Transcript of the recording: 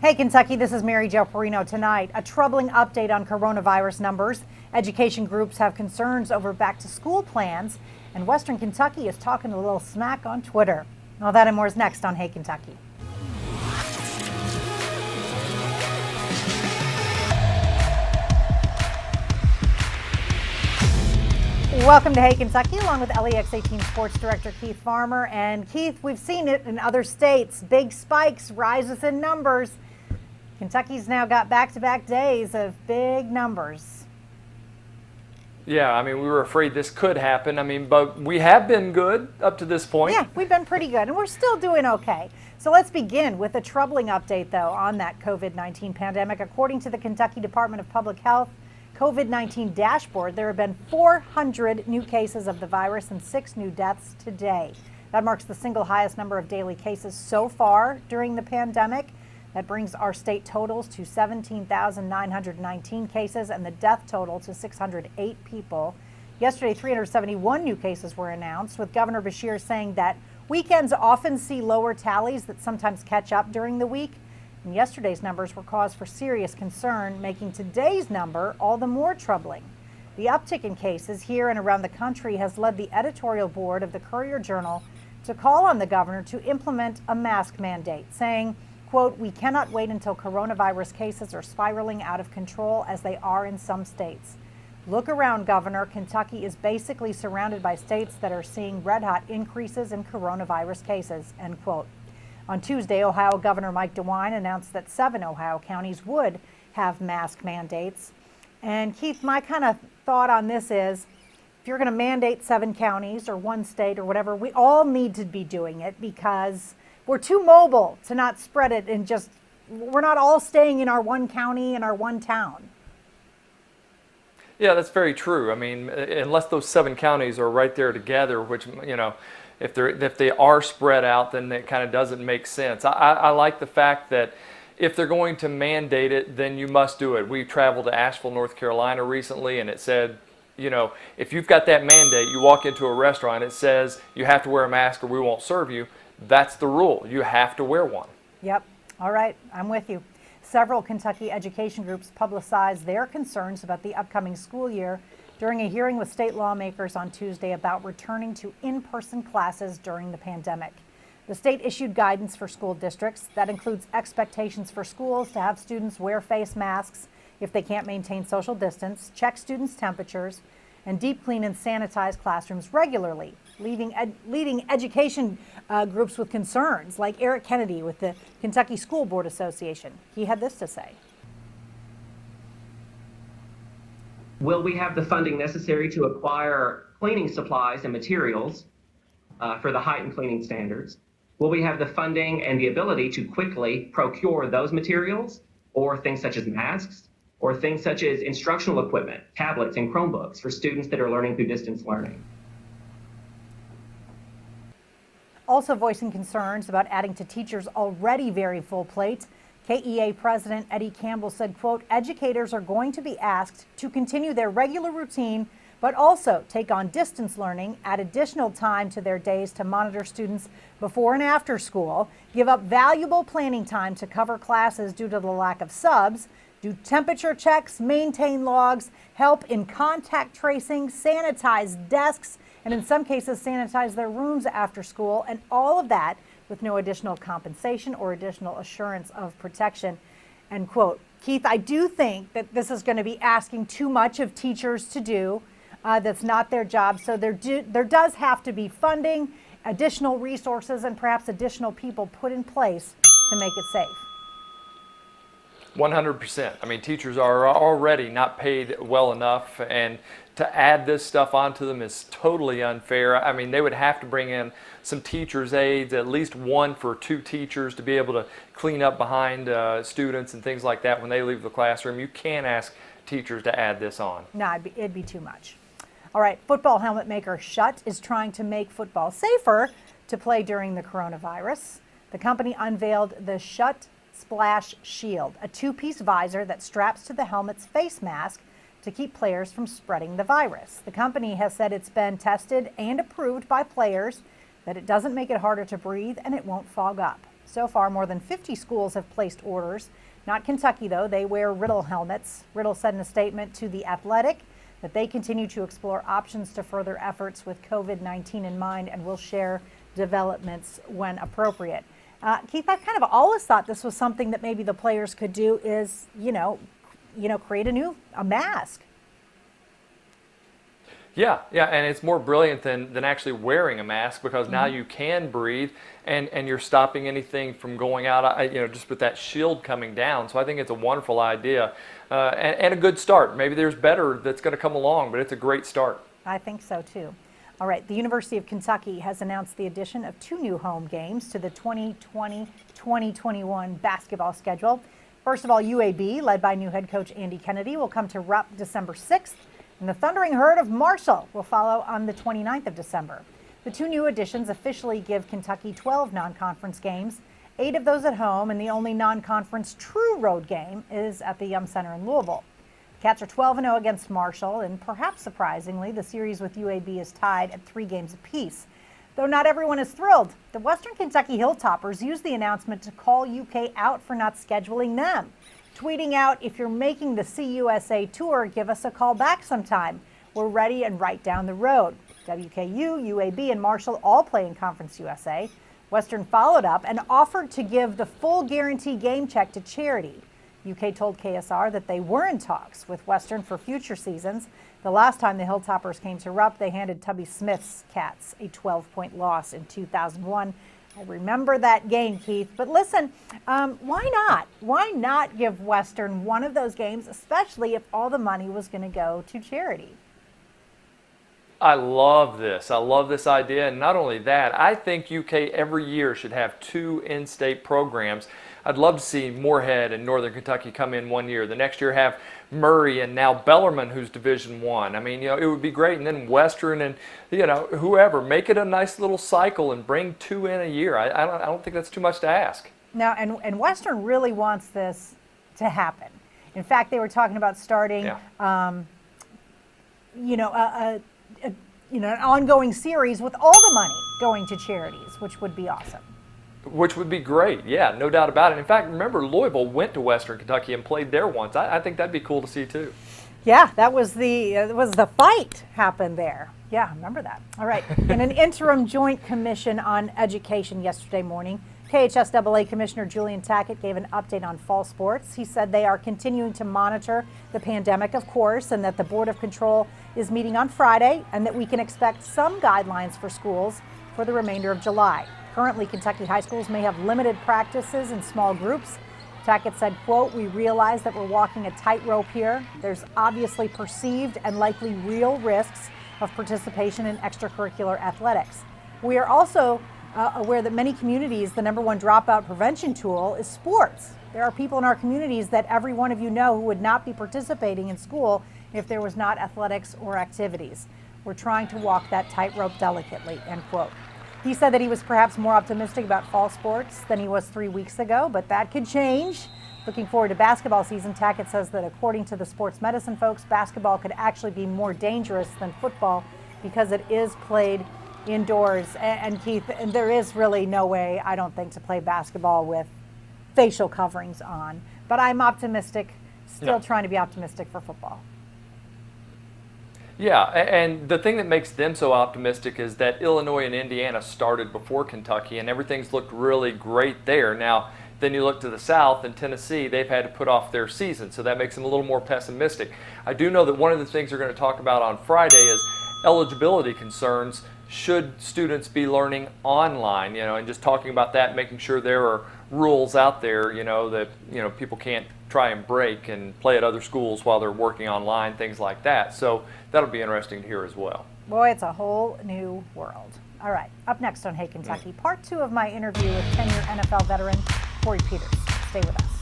Hey, Kentucky, this is Mary Jo Perino. Tonight, a troubling update on coronavirus numbers. Education groups have concerns over back-to-school plans, and Western Kentucky is talking a little smack on Twitter. All that and more is next on Hey, Kentucky. Welcome to Hey Kentucky, along with LEX 18 Sports Director Keith Farmer. And Keith, we've seen it in other states, big spikes, rises in numbers. Kentucky's now got back-to-back days of big numbers. Yeah, I mean, we were afraid this could happen. I mean, but we have been good up to this point. Yeah, we've been pretty good, and we're still doing okay. So let's begin with a troubling update, though, on that COVID-19 pandemic. According to the Kentucky Department of Public Health COVID-19 dashboard, there have been 400 new cases of the virus and 6 new deaths today. That marks the single highest number of daily cases so far during the pandemic. That brings our state totals to 17,919 cases and the death total to 608 people. Yesterday, 371 new cases were announced, with Governor Beshear saying that weekends often see lower tallies that sometimes catch up during the week. And yesterday's numbers were cause for serious concern, making today's number all the more troubling. The uptick in cases here and around the country has led the editorial board of the Courier-Journal to call on the governor to implement a mask mandate, saying, quote, "We cannot wait until coronavirus cases are spiraling out of control as they are in some states. Look around, Governor. Kentucky is basically surrounded by states that are seeing red-hot increases in coronavirus cases," end quote. On Tuesday, Ohio Governor Mike DeWine announced that 7 Ohio counties would have mask mandates. And Keith, my kind of thought on this is, if you're going to mandate 7 counties or one state or whatever, we all need to be doing it because we're too mobile to not spread it and we're not all staying in our one county and our one town. Yeah, that's very true. I mean, unless those 7 counties are right there together, which, you know, if they are spread out, then it kind of doesn't make sense. I like the fact that if they're going to mandate it, then you must do it. We traveled to Asheville, North Carolina recently, and it said, you know, if you've got that mandate, you walk into a restaurant, it says you have to wear a mask or we won't serve you. That's the rule. You have to wear one. Yep. All right. I'm with you. Several Kentucky education groups publicized their concerns about the upcoming school year during a hearing with state lawmakers on Tuesday about returning to in-person classes during the pandemic. The state issued guidance for school districts that includes expectations for schools to have students wear face masks if they can't maintain social distance, check students' temperatures, and deep clean and sanitize classrooms regularly, leading education groups with concerns, like Eric Kennedy with the Kentucky School Board Association. He had this to say. Will we have the funding necessary to acquire cleaning supplies and materials for the heightened cleaning standards? Will we have the funding and the ability to quickly procure those materials, or things such as masks, or things such as instructional equipment, tablets and Chromebooks for students that are learning through distance learning? Also voicing concerns about adding to teachers' already very full plate, KEA President Eddie Campbell said, quote, "Educators are going to be asked to continue their regular routine, but also take on distance learning, add additional time to their days to monitor students before and after school, give up valuable planning time to cover classes due to the lack of subs, do temperature checks, maintain logs, help in contact tracing, sanitize desks, and in some cases sanitize their rooms after school, and all of that with no additional compensation or additional assurance of protection," end quote. Keith, I do think that this is going to be asking too much of teachers to do. That's not their job. So there does have to be funding, additional resources, and perhaps additional people put in place to make it safe. 100%. I mean, teachers are already not paid well enough, and to add this stuff onto them is totally unfair. I mean, they would have to bring in some teachers' aides, at least one for 2 teachers to be able to clean up behind students and things like that when they leave the classroom. You can't ask teachers to add this on. No, it'd be too much. All right, football helmet maker Schutt is trying to make football safer to play during the coronavirus. The company unveiled the Schutt Splash Shield, a 2-piece visor that straps to the helmet's face mask to keep players from spreading the virus. The company has said it's been tested and approved by players, that it doesn't make it harder to breathe and it won't fog up. So far, more than 50 schools have placed orders. Not Kentucky, though. They wear Riddle helmets. Riddle said in a statement to The Athletic that they continue to explore options to further efforts with COVID-19 in mind and will share developments when appropriate. Keith, I kind of always thought this was something that maybe the players could do is, create a mask. Yeah, and it's more brilliant than actually wearing a mask, because now you can breathe and you're stopping anything from going out, just with that shield coming down. So I think it's a wonderful idea and a good start. Maybe there's better that's going to come along, but it's a great start. I think so too. All right, the University of Kentucky has announced the addition of 2 new home games to the 2020-2021 basketball schedule. First of all, UAB, led by new head coach Andy Kennedy, will come to Rupp December 6th. And the Thundering Herd of Marshall will follow on the 29th of December. The 2 new additions officially give Kentucky 12 non-conference games, 8 of those at home, and the only non-conference true road game is at the Yum Center in Louisville. The Cats are 12-0 against Marshall, and perhaps surprisingly, the series with UAB is tied at 3 games apiece. Though not everyone is thrilled, the Western Kentucky Hilltoppers used the announcement to call UK out for not scheduling them. Tweeting out, "If you're making the CUSA tour, give us a call back sometime. We're ready and right down the road." WKU, UAB, and Marshall all play in Conference USA. Western followed up and offered to give the full guarantee game check to charity. UK told KSR that they were in talks with Western for future seasons. The last time the Hilltoppers came to Rupp, they handed Tubby Smith's Cats a 12-point loss in 2001. I remember that game, Keith. But listen, why not? Why not give Western one of those games, especially if all the money was going to go to charity? I love this. I love this idea. And not only that, I think UK every year should have 2 in-state programs. I'd love to see Moorhead and Northern Kentucky come in one year. The next year have Murray and now Bellarmine, who's Division I. I mean, it would be great. And then Western and, whoever. Make it a nice little cycle and bring 2 in a year. I don't think that's too much to ask. Now, and Western really wants this to happen. In fact, they were talking about starting, an ongoing series with all the money going to charities, which would be awesome. Which would be great, yeah, no doubt about it. In fact, remember, Louisville went to Western Kentucky and played there once. I think that'd be cool to see too. Yeah, that was the fight happened there. Yeah, I remember that. All right, in an interim joint commission on education yesterday morning, KHSAA Commissioner Julian Tackett gave an update on fall sports. He said they are continuing to monitor the pandemic, of course, and that the Board of Control is meeting on Friday, and that we can expect some guidelines for schools for the remainder of July. Currently, Kentucky high schools may have limited practices in small groups. Tackett said, quote, "We realize that we're walking a tightrope here. There's obviously perceived and likely real risks of participation in extracurricular athletics. We are also aware that many communities, the #1 dropout prevention tool is sports. There are people in our communities that every one of you know who would not be participating in school if there was not athletics or activities. We're trying to walk that tightrope delicately," end quote. He said that he was perhaps more optimistic about fall sports than he was 3 weeks ago, but that could change. Looking forward to basketball season, Tackett says that according to the sports medicine folks, basketball could actually be more dangerous than football because it is played indoors. And Keith, and there is really no way, I don't think, to play basketball with facial coverings on. But I'm optimistic, still trying to be optimistic for football. Yeah, and the thing that makes them so optimistic is that Illinois and Indiana started before Kentucky, and everything's looked really great there. Now, then you look to the South, and Tennessee, they've had to put off their season, so that makes them a little more pessimistic. I do know that one of the things they're going to talk about on Friday is eligibility concerns. Should students be learning online, and just talking about that, making sure there are rules out there, that, people can't try and break and play at other schools while they're working online, things like that. So that'll be interesting to hear as well. Boy, it's a whole new world. All right, up next on Hey Kentucky, part 2 of my interview with 10-year NFL veteran Corey Peters. Stay with us.